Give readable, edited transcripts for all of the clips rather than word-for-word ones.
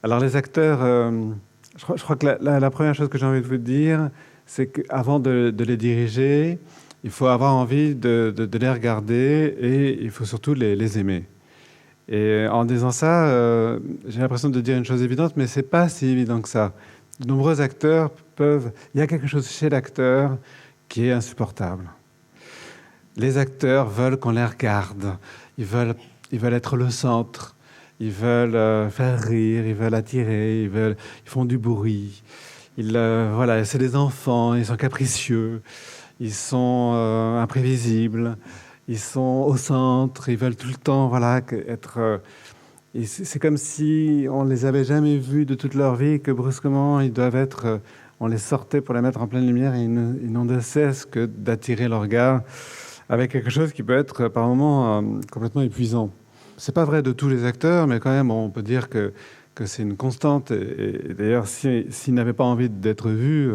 Alors les acteurs, je crois que la première chose que j'ai envie de vous dire, c'est qu'avant de les diriger, il faut avoir envie de les regarder et il faut surtout les aimer. Et en disant ça, j'ai l'impression de dire une chose évidente, mais c'est pas si évident que ça. De nombreux acteurs peuvent... Il y a quelque chose chez l'acteur qui est insupportable. Les acteurs veulent qu'on les regarde. Ils veulent, ils veulent être le centre. Ils veulent faire rire, ils veulent attirer, ils font du bruit. Voilà, c'est des enfants, ils sont capricieux, ils sont imprévisibles, ils sont au centre, ils veulent tout le temps, voilà, être. Et c'est comme si on les avait jamais vus de toute leur vie, que brusquement ils doivent être. On les sortait pour les mettre en pleine lumière et ils n'ont de cesse que d'attirer leur regard avec quelque chose qui peut être par moments complètement épuisant. C'est pas vrai de tous les acteurs, mais quand même, on peut dire que c'est une constante. Et d'ailleurs, s'ils n'avaient pas envie d'être vus,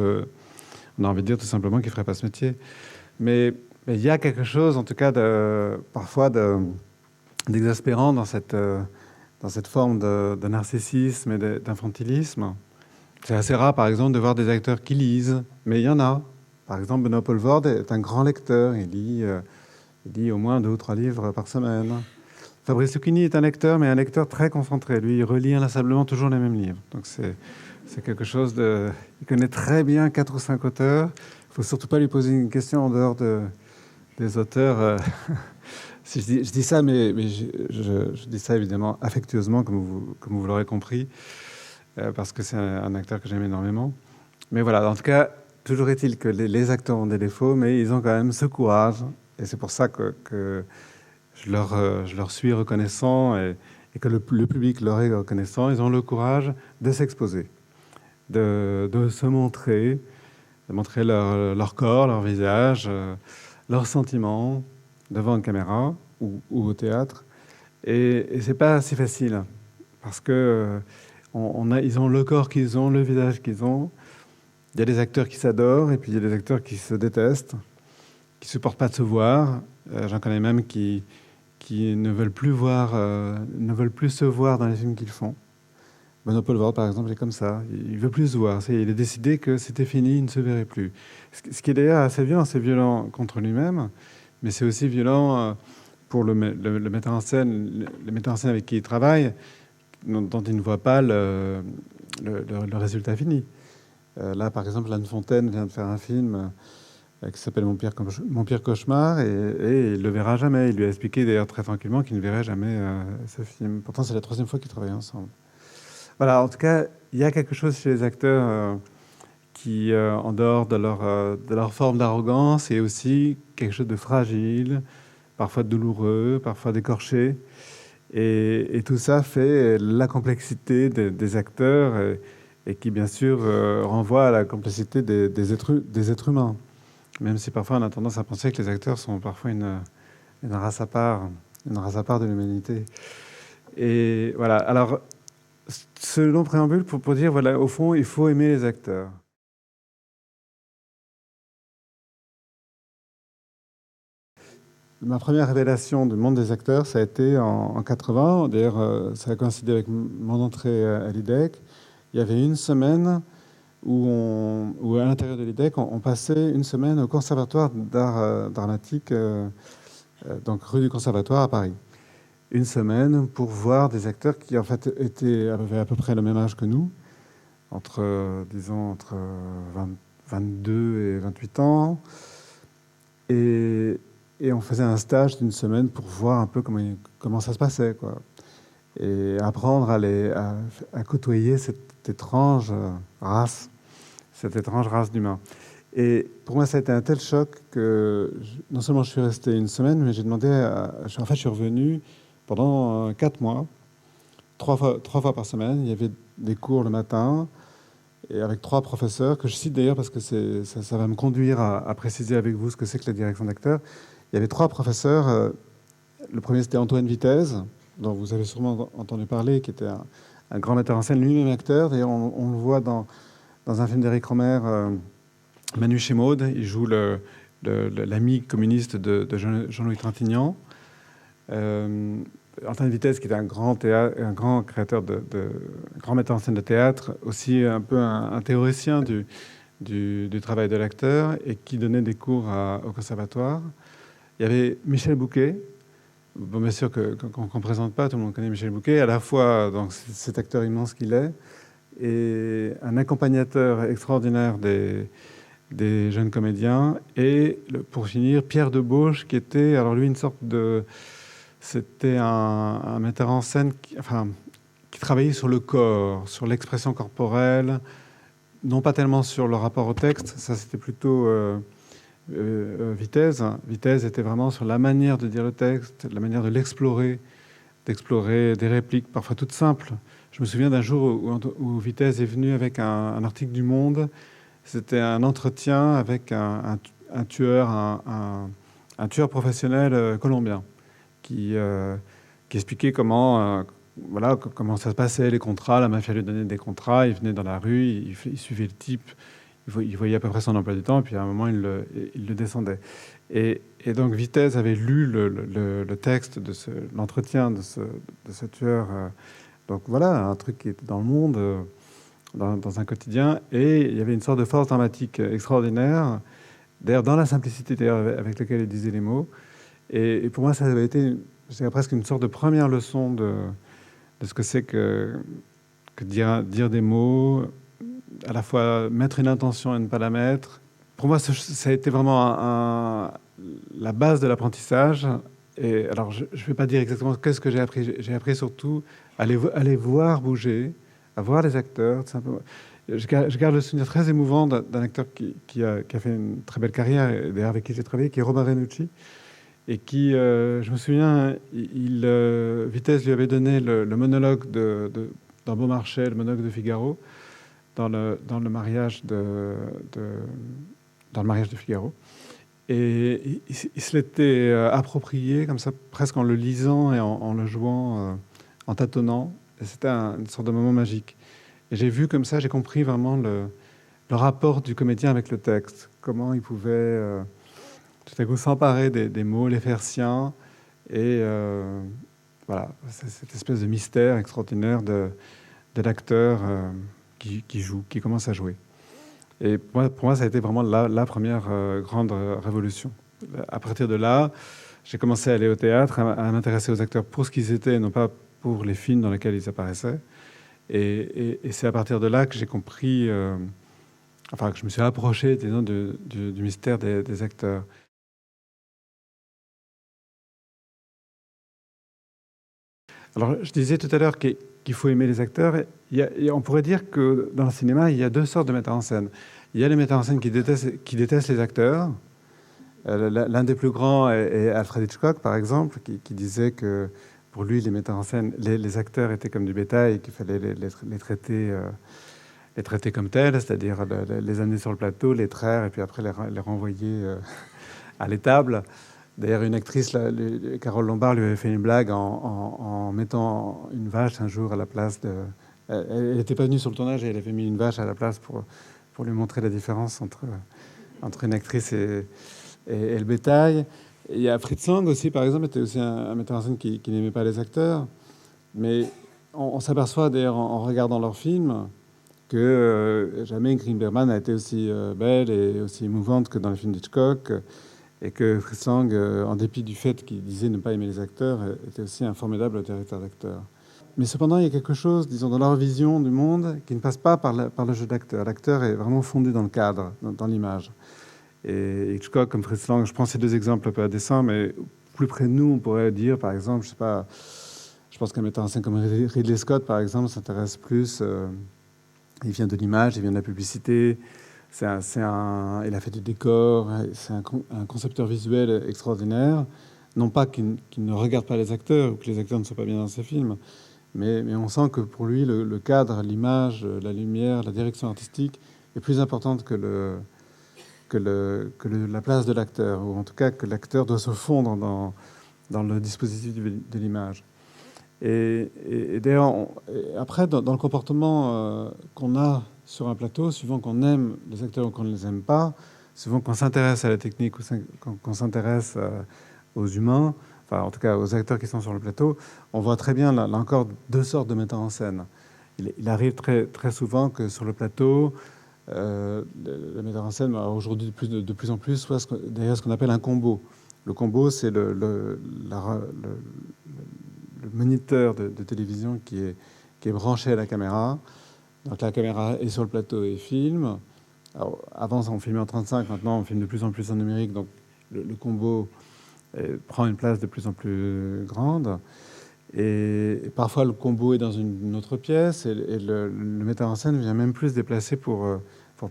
on a envie de dire tout simplement qu'ils ne feraient pas ce métier. Mais il y a quelque chose, en tout cas, parfois d'exaspérant dans cette forme de narcissisme et d'infantilisme. C'est assez rare, par exemple, de voir des acteurs qui lisent, mais il y en a. Par exemple, Benoît Poelvoorde est un grand lecteur. Il lit au moins 2 ou 3 livres par semaine. Fabrice Lucchini est un lecteur, mais un lecteur très concentré. Lui, il relit inlassablement toujours les mêmes livres. Donc c'est quelque chose de... Il connaît très bien 4 ou 5 auteurs. Il ne faut surtout pas lui poser une question en dehors des auteurs. Si je dis ça, mais je dis ça évidemment affectueusement, comme vous l'aurez compris, parce que c'est un acteur que j'aime énormément. Mais voilà, en tout cas, toujours est-il que les acteurs ont des défauts, mais ils ont quand même ce courage. Et c'est pour ça que je leur suis reconnaissant et que le public leur est reconnaissant. Ils ont le courage de s'exposer, de se montrer, de montrer leur corps, leur visage, leurs sentiments devant une caméra ou au théâtre. Et c'est pas si facile parce que ils ont le corps qu'ils ont, le visage qu'ils ont. Il y a des acteurs qui s'adorent et puis il y a des acteurs qui se détestent, qui supportent pas de se voir. J'en connais même qui ne veulent plus ne veulent plus se voir dans les films qu'ils font. Benoît Poelvoorde, par exemple, est comme ça. Il veut plus se voir. Il a décidé que c'était fini, il ne se verrait plus. Ce qui est d'ailleurs assez violent. C'est violent contre lui-même, mais c'est aussi violent pour le metteur en scène, le metteur en scène avec qui il travaille, dont il ne voit pas le résultat fini. Là, par exemple, Anne Fontaine vient de faire un film qui s'appelle Mon pire cauchemar, et il ne le verra jamais. Il lui a expliqué d'ailleurs très tranquillement qu'il ne verrait jamais ce film. Pourtant, c'est la 3e fois qu'ils travaillent ensemble. Voilà, en tout cas, il y a quelque chose chez les acteurs qui, en dehors de leur forme d'arrogance, est aussi quelque chose de fragile, parfois douloureux, parfois d'écorché. Et tout ça fait la complexité des acteurs et qui, bien sûr, renvoie à la complexité des êtres humains. Même si parfois on a tendance à penser que les acteurs sont parfois une race à part de l'humanité. Et voilà, alors, ce long préambule pour dire, voilà, au fond, il faut aimer les acteurs. Ma première révélation du monde des acteurs, ça a été en 80. D'ailleurs, ça a coïncidé avec mon entrée à l'IDEC. Il y avait une semaine où à l'intérieur de l'IDEC, on passait une semaine au Conservatoire d'art dramatique, donc rue du Conservatoire à Paris. Une semaine pour voir des acteurs qui en fait avaient à peu près le même âge que nous, entre 22 et 28 ans. Et on faisait un stage d'une semaine pour voir un peu comment ça se passait, quoi. Et apprendre à côtoyer cette étrange race d'humains. Et pour moi, ça a été un tel choc que non seulement je suis resté une semaine, mais j'ai demandé en fait, je suis revenu pendant 4 mois, 3 fois par semaine. Il y avait des cours le matin, et avec 3 professeurs, que je cite d'ailleurs parce que ça va me conduire à préciser avec vous ce que c'est que la direction d'acteur. Il y avait 3 professeurs. Le premier, c'était Antoine Vitesse, dont vous avez sûrement entendu parler, qui était un grand metteur en scène, lui-même acteur. D'ailleurs, on le voit dans un film d'Éric Rohmer, Manu chez Maud. Il joue l'ami communiste de Jean-Louis Trintignant. Antoine Vitesse, qui était un grand créateur un grand metteur en scène de théâtre, aussi un peu un théoricien du travail de l'acteur et qui donnait des cours au conservatoire. Il y avait Michel Bouquet. Bon, bien sûr qu'on ne présente pas, tout le monde connaît Michel Bouquet, à la fois donc, cet acteur immense qu'il est, et un accompagnateur extraordinaire des jeunes comédiens, et pour finir, Pierre Debauche, qui était, alors lui, une sorte de... C'était un metteur en scène qui travaillait sur le corps, sur l'expression corporelle, non pas tellement sur le rapport au texte, ça c'était plutôt... Vitesse. Vitesse était vraiment sur la manière de dire le texte, la manière de l'explorer, d'explorer des répliques parfois toutes simples. Je me souviens d'un jour où Vitesse est venu avec un article du Monde. C'était un entretien avec un tueur, un tueur professionnel colombien qui expliquait comment ça se passait, les contrats. La mafia lui donnait des contrats, il venait dans la rue, il suivait le type. Il voyait à peu près son emploi du temps, et puis à un moment, il le descendait. Et donc, Vitesse avait lu le texte de l'entretien de ce tueur. Donc voilà, un truc qui était dans le monde, dans un quotidien. Et il y avait une sorte de force dramatique extraordinaire, d'ailleurs, dans la simplicité avec laquelle il disait les mots. Et pour moi, ça avait été presque une sorte de première leçon de ce que c'est que dire des mots, à la fois mettre une intention et ne pas la mettre. Pour moi, ça a été vraiment la base de l'apprentissage. Et alors, je ne vais pas dire exactement qu'est-ce que j'ai appris. J'ai appris surtout à les voir bouger, à voir les acteurs. Tout simplement. Je garde le souvenir très émouvant d'un acteur qui a fait une très belle carrière, et d'ailleurs avec qui j'ai travaillé, qui est Robin Renucci, et qui, je me souviens, Vitesse lui avait donné le monologue dans Beaumarchais, le monologue de Figaro, dans le mariage de Figaro. Et il se l'était approprié comme ça, presque en le lisant et en le jouant, en tâtonnant. Et c'était une sorte de moment magique. Et j'ai vu comme ça, j'ai compris vraiment le rapport du comédien avec le texte. Comment il pouvait tout à coup s'emparer des mots, les faire siens. Et voilà, c'est cette espèce de mystère extraordinaire de l'acteur qui joue, qui commence à jouer. Et pour moi, ça a été vraiment la première grande révolution. À partir de là, j'ai commencé à aller au théâtre, à m'intéresser aux acteurs pour ce qu'ils étaient, non pas pour les films dans lesquels ils apparaissaient. Et c'est à partir de là que j'ai compris, que je me suis approché, disons, du mystère des acteurs. Alors, je disais tout à l'heure qu'il faut aimer les acteurs. Et on pourrait dire que dans le cinéma, il y a deux sortes de metteurs en scène. Il y a les metteurs en scène qui détestent les acteurs. L'un des plus grands est Alfred Hitchcock, par exemple, qui disait que pour lui, les metteurs en scène, les acteurs étaient comme du bétail et qu'il fallait les traiter comme tels, c'est-à-dire les amener sur le plateau, les traire et puis après les renvoyer à l'étable. D'ailleurs, une actrice, Carole Lombard, lui avait fait une blague en mettant une vache un jour à la place de... Elle n'était pas venue sur le tournage et elle avait mis une vache à la place pour lui montrer la différence entre une actrice et le bétail. Et il y a Fritz Lang aussi, par exemple, était aussi un metteur en scène qui n'aimait pas les acteurs. Mais on s'aperçoit d'ailleurs en regardant leurs films que jamais Ingrid Bergman a été aussi belle et aussi émouvante que dans les films d'Hitchcock. Et que Fritz Lang, en dépit du fait qu'il disait ne pas aimer les acteurs, était aussi un formidable directeur d'acteurs. Mais cependant, il y a quelque chose, disons, dans leur vision du monde qui ne passe pas par le jeu d'acteur. L'acteur est vraiment fondé dans le cadre, dans l'image. Et Hitchcock, comme Fritz Lang, je prends ces deux exemples un peu à dessein, mais plus près de nous, on pourrait dire, par exemple, je pense qu'un metteur en scène comme Ridley Scott, par exemple, s'intéresse plus... il vient de l'image, il vient de la publicité... il a fait des décors, c'est un concepteur visuel extraordinaire. Non pas qu'il ne regarde pas les acteurs ou que les acteurs ne soient pas bien dans ses films, mais on sent que pour lui, le cadre, l'image, la lumière, la direction artistique est plus importante que la place de l'acteur, ou en tout cas que l'acteur doit se fondre dans le dispositif de l'image. Et d'ailleurs, après, dans le comportement qu'on a sur un plateau, suivant qu'on aime les acteurs ou qu'on ne les aime pas, suivant qu'on s'intéresse à la technique ou qu'on s'intéresse aux humains, enfin en tout cas aux acteurs qui sont sur le plateau, on voit très bien là encore deux sortes de metteurs en scène. Il arrive très souvent que sur le plateau, le metteur en scène, aujourd'hui de plus en plus, soit derrière ce qu'on appelle un combo. Le combo, c'est le moniteur de télévision qui est branché à la caméra. Donc la caméra est sur le plateau et filme. Alors, avant, on filmait en 35, maintenant on filme de plus en plus en numérique, donc le combo prend une place de plus en plus grande. Et parfois, le combo est dans une autre pièce, et le metteur en scène vient même plus se déplacer pour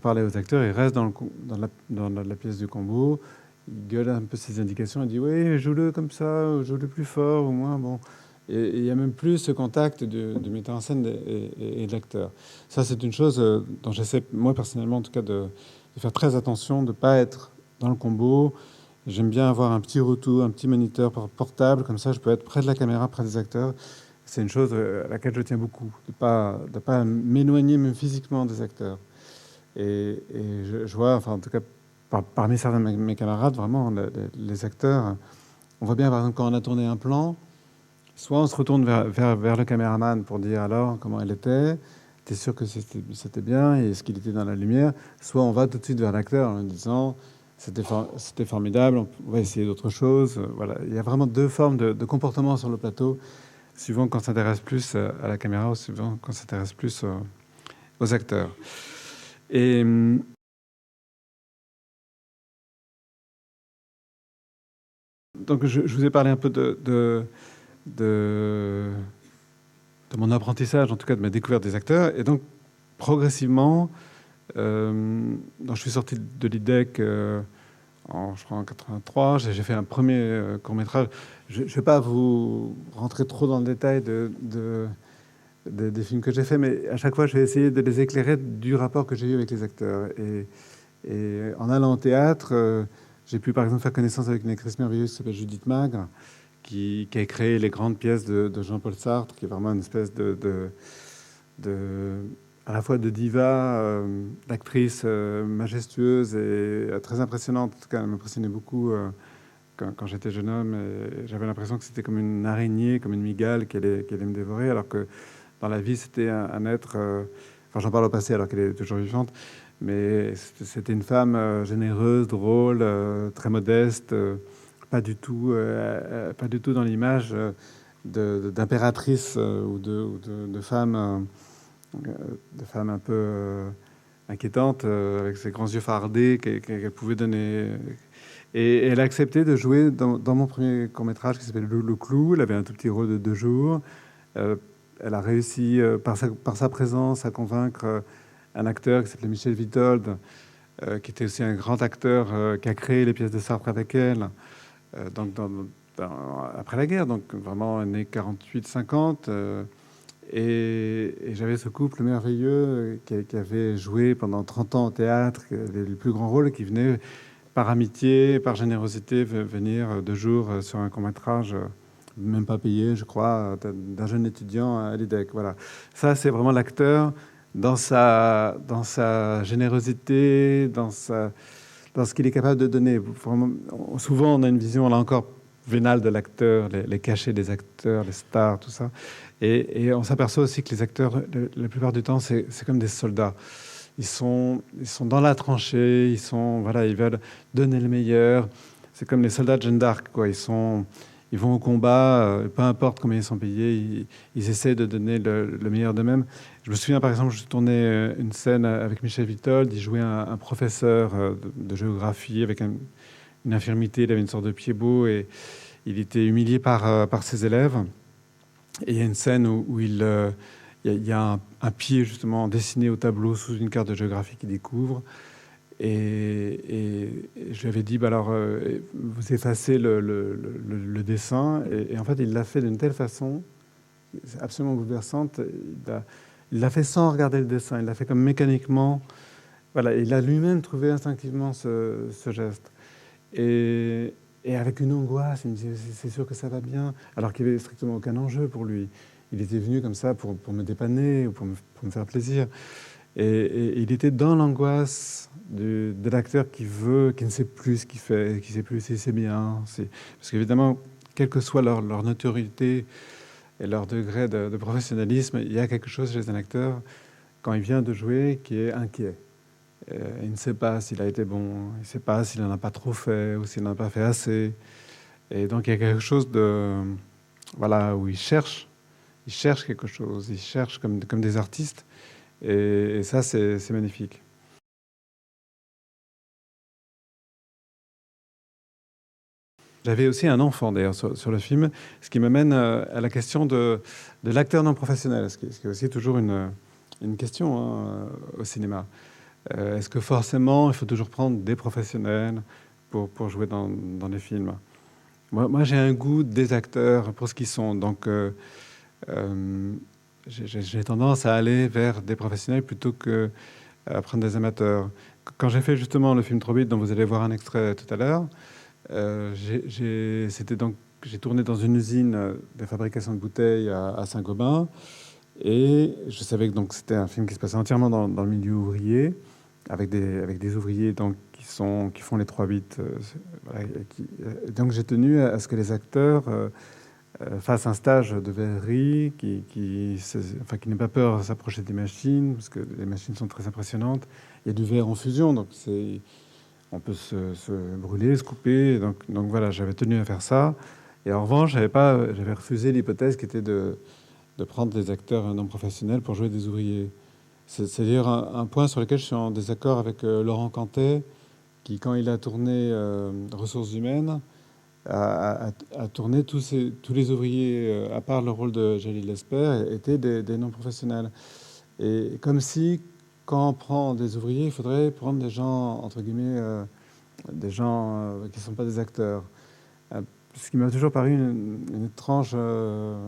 parler aux acteurs. Il reste dans la pièce du combo, il gueule un peu ses indications, il dit « Oui, joue-le comme ça, joue-le plus fort, au moins, bon ». Et il y a même plus ce contact du metteur en scène et de l'acteur. Ça, c'est une chose dont j'essaie, moi personnellement en tout cas, de faire très attention, de ne pas être dans le combo. J'aime bien avoir un petit retour, un petit moniteur portable, comme ça je peux être près de la caméra, près des acteurs. C'est une chose à laquelle je tiens beaucoup, de pas m'éloigner même physiquement des acteurs. Et je vois, enfin en tout cas parmi certains de mes camarades, vraiment les acteurs, on voit bien par exemple quand on a tourné un plan, soit on se retourne vers le caméraman pour dire alors comment elle était, t'es sûr que c'était bien et est-ce qu'il était dans la lumière, soit on va tout de suite vers l'acteur en lui disant c'était formidable, on va essayer d'autres choses. Voilà. Il y a vraiment deux formes de comportement sur le plateau, suivant qu'on s'intéresse plus à la caméra ou suivant qu'on s'intéresse plus aux acteurs. Et donc je vous ai parlé un peu de mon apprentissage, en tout cas de ma découverte des acteurs. Et donc, progressivement, donc je suis sorti de l'IDEC je crois en 83. J'ai fait un premier court-métrage. Je ne vais pas vous rentrer trop dans le détail des films que j'ai faits, mais à chaque fois, je vais essayer de les éclairer du rapport que j'ai eu avec les acteurs. Et en allant au théâtre, j'ai pu par exemple faire connaissance avec une actrice merveilleuse qui s'appelle Judith Magre, qui a créé les grandes pièces de Jean-Paul Sartre, qui est vraiment une espèce à la fois de diva, d'actrice majestueuse et très impressionnante. En tout cas, elle m'impressionnait beaucoup quand j'étais jeune homme. J'avais l'impression que c'était comme une araignée, comme une mygale qui allait me dévorer, alors que dans la vie, c'était un être... enfin, j'en parle au passé alors qu'elle est toujours vivante, mais c'était une femme généreuse, drôle, très modeste, pas du tout dans l'image d'impératrice ou de femme un peu inquiétante, avec ses grands yeux fardés qu'elle pouvait donner. Et elle a accepté de jouer dans mon premier court-métrage qui s'appelle Le Clou. Elle avait un tout petit rôle de 2 jours. Elle a réussi, par sa présence, à convaincre un acteur qui s'appelait Michel Vitold, qui était aussi un grand acteur, qui a créé les pièces de Sartre avec elle, donc après la guerre, donc vraiment années 48-50. Et j'avais ce couple merveilleux qui avait joué pendant 30 ans au théâtre, qui avait le plus grand rôle, qui venait par amitié, par générosité, venir 2 jours sur un court-métrage, même pas payé, je crois, d'un jeune étudiant à l'IDEC. Voilà. Ça, c'est vraiment l'acteur dans sa générosité, dans ce qu'il est capable de donner. Vraiment, souvent, on a une vision, là encore, vénale de l'acteur, les cachets des acteurs, les stars, tout ça. Et on s'aperçoit aussi que les acteurs, la plupart du temps, c'est comme des soldats. Ils sont dans la tranchée, ils veulent donner le meilleur. C'est comme les soldats de Jeanne d'Arc, quoi. Ils vont au combat, peu importe combien ils sont payés, ils essaient de donner le meilleur d'eux-mêmes. Je me souviens, par exemple, je tournais une scène avec Michel Vitold. Il jouait un professeur de géographie avec une infirmité. Il avait une sorte de pied-beau et il était humilié par ses élèves. Et il y a une scène où il y a un pied justement dessiné au tableau sous une carte de géographie qu'il découvre. Et je lui avais dit, bah alors, vous effacez le dessin. Et en fait, il l'a fait d'une telle façon, c'est absolument bouleversante. Il l'a fait sans regarder le dessin. Il l'a fait comme mécaniquement. Voilà, il a lui-même trouvé instinctivement ce geste. Et avec une angoisse, il me disait, c'est sûr que ça va bien, alors qu'il n'y avait strictement aucun enjeu pour lui. Il était venu comme ça pour me dépanner ou pour me faire plaisir. Et il était dans l'angoisse de l'acteur qui ne sait plus ce qu'il fait, qui ne sait plus si c'est bien. Parce qu'évidemment, quelle que soit leur notoriété et leur degré de professionnalisme, il y a quelque chose chez un acteur, quand il vient de jouer, qui est inquiet. Il ne sait pas s'il a été bon, il ne sait pas s'il n'en a pas trop fait ou s'il n'en a pas fait assez. Et donc il y a quelque chose de... Voilà, où ils cherchent quelque chose, ils cherchent comme des artistes. Et ça, c'est magnifique. J'avais aussi un enfant, d'ailleurs, sur le film, ce qui m'amène à la question de l'acteur non professionnel, ce qui est aussi toujours une question hein, au cinéma. Est-ce que forcément, il faut toujours prendre des professionnels pour jouer dans les films? Moi j'ai un goût des acteurs pour ce qu'ils sont. Donc, j'ai tendance à aller vers des professionnels plutôt que à prendre des amateurs. Quand j'ai fait justement le film Trop vite, dont vous allez voir un extrait tout à l'heure, j'ai tourné dans une usine de fabrication de bouteilles à Saint-Gobain. Et je savais que donc c'était un film qui se passait entièrement dans le milieu ouvrier, avec des ouvriers donc, qui font les 3-8. Voilà, donc j'ai tenu à ce que les acteurs fassent un stage de verrerie, qui n'aient pas peur de s'approcher des machines, parce que les machines sont très impressionnantes. Il y a du verre en fusion, donc on peut se brûler, se couper. Donc voilà, j'avais tenu à faire ça. Et en revanche, j'avais refusé l'hypothèse qui était de prendre des acteurs non professionnels pour jouer des ouvriers. C'est-à-dire un point sur lequel je suis en désaccord avec Laurent Cantet, qui, quand il a tourné Ressources humaines, a tourné tous les ouvriers, à part le rôle de Jalil Lesper, étaient des non professionnels. Et comme si, quand on prend des ouvriers, il faudrait prendre des gens, entre guillemets, des gens qui ne sont pas des acteurs. Ce qui m'a toujours paru une étrange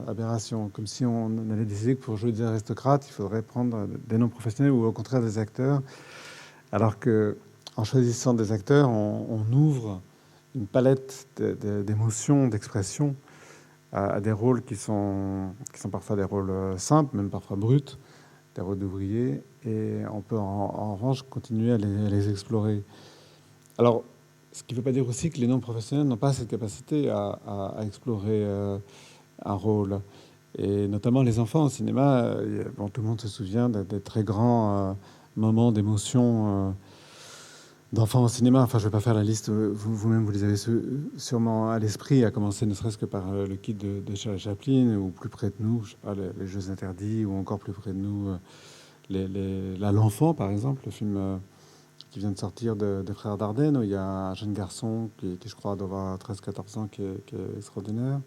aberration, comme si on allait décider que pour jouer des aristocrates, il faudrait prendre des non-professionnels ou au contraire des acteurs, alors que en choisissant des acteurs, on ouvre une palette d'émotions, d'expressions à des rôles qui sont parfois des rôles simples, même parfois bruts, des rôles d'ouvriers, et on peut en revanche continuer à les explorer. Alors, ce qui ne veut pas dire aussi que les non-professionnels n'ont pas cette capacité à explorer un rôle. Et notamment les enfants au cinéma, bon, tout le monde se souvient des très grands moments d'émotion d'enfants au cinéma. Enfin, je ne vais pas faire la liste, vous-même vous les avez sûrement à l'esprit, à commencer ne serait-ce que par le Kid de Charlie Chaplin, ou plus près de nous, je sais pas, les Jeux interdits, ou encore plus près de nous, L'Enfant, par exemple, le film qui vient de sortir de Frères Dardenne, où il y a un jeune garçon qui je crois, doit avoir 13-14 ans, qui est extraordinaire.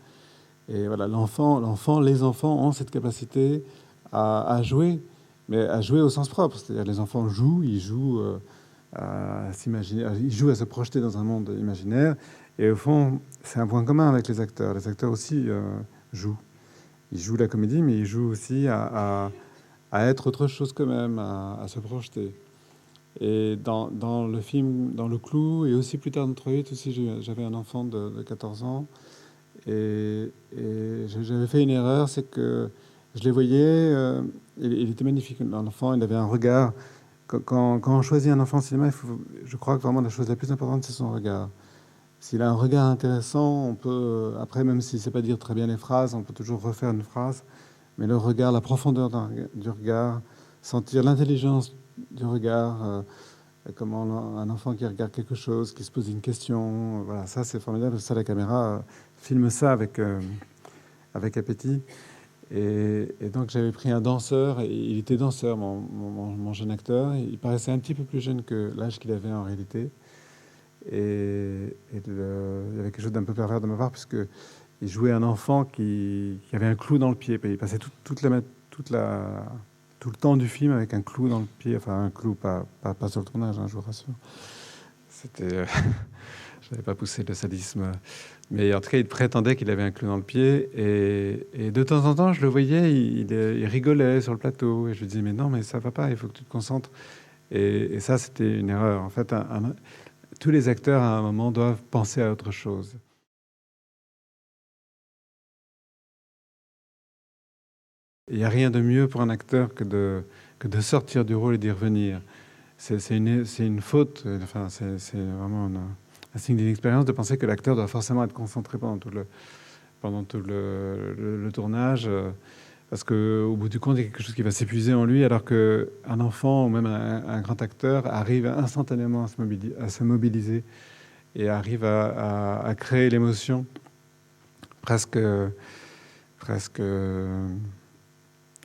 Et voilà, les enfants ont cette capacité à jouer, mais à jouer au sens propre. C'est-à-dire les enfants jouent, ils jouent à s'imaginer, ils jouent à se projeter dans un monde imaginaire. Et au fond, c'est un point commun avec les acteurs. Les acteurs aussi jouent. Ils jouent la comédie, mais ils jouent aussi à être autre chose qu'eux-mêmes, à se projeter. Et dans le film, dans Le Clou, et aussi plus tard dans Trop vite, aussi, j'avais un enfant de 14 ans. Et j'avais fait une erreur, c'est que je les voyais, il était magnifique, l'enfant, il avait un regard. Quand on choisit un enfant au cinéma, je crois que vraiment la chose la plus importante, c'est son regard. S'il a un regard intéressant, on peut, après, même si c'est pas dire très bien les phrases, on peut toujours refaire une phrase. Mais le regard, la profondeur du regard, sentir l'intelligence du regard, comment un enfant qui regarde quelque chose, qui se pose une question, voilà, ça c'est formidable. Ça, la caméra filme ça avec appétit. Et donc j'avais pris un danseur, et il était danseur, mon jeune acteur. Il paraissait un petit peu plus jeune que l'âge qu'il avait en réalité. Il y avait quelque chose d'un peu pervers de ma part, puisque il jouait un enfant qui avait un clou dans le pied. Il passait tout le temps du film avec un clou dans le pied. Enfin, un clou, pas sur le tournage, hein, je vous rassure. C'était... je n'avais pas poussé le sadisme. Mais en tout cas, il prétendait qu'il avait un clou dans le pied. Et de temps en temps, je le voyais, il rigolait sur le plateau. Et je lui disais, mais non, mais ça va pas, il faut que tu te concentres. Et ça, c'était une erreur. En fait, tous les acteurs, à un moment, doivent penser à autre chose. Il n'y a rien de mieux pour un acteur que de sortir du rôle et d'y revenir. C'est une faute, enfin, c'est vraiment un un signe d'inexpérience de penser que l'acteur doit forcément être concentré pendant tout le tournage, parce qu'au bout du compte, il y a quelque chose qui va s'épuiser en lui, alors qu'un enfant ou même un grand acteur arrive instantanément à se mobiliser et arrive à créer l'émotion presque, presque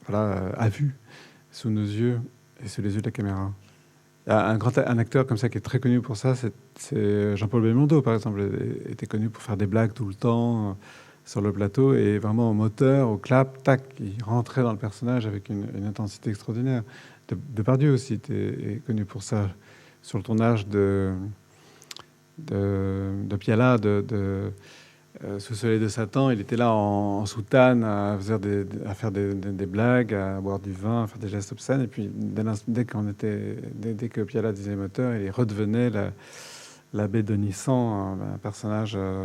voilà, à vue, sous nos yeux et sous les yeux de la caméra. Il y a un acteur comme ça qui est très connu pour ça, c'est Jean-Paul Belmondo, par exemple. Il était connu pour faire des blagues tout le temps sur le plateau, et vraiment au moteur, au clap, tac, il rentrait dans le personnage avec une intensité extraordinaire. Depardieu aussi est connu pour ça. Sur le tournage de Piala, Sous Soleil de Satan, il était là en soutane à faire des blagues, à boire du vin, à faire des gestes obscènes. Et puis, dès que Piala disait moteur, il redevenait l'abbé Donissan, un personnage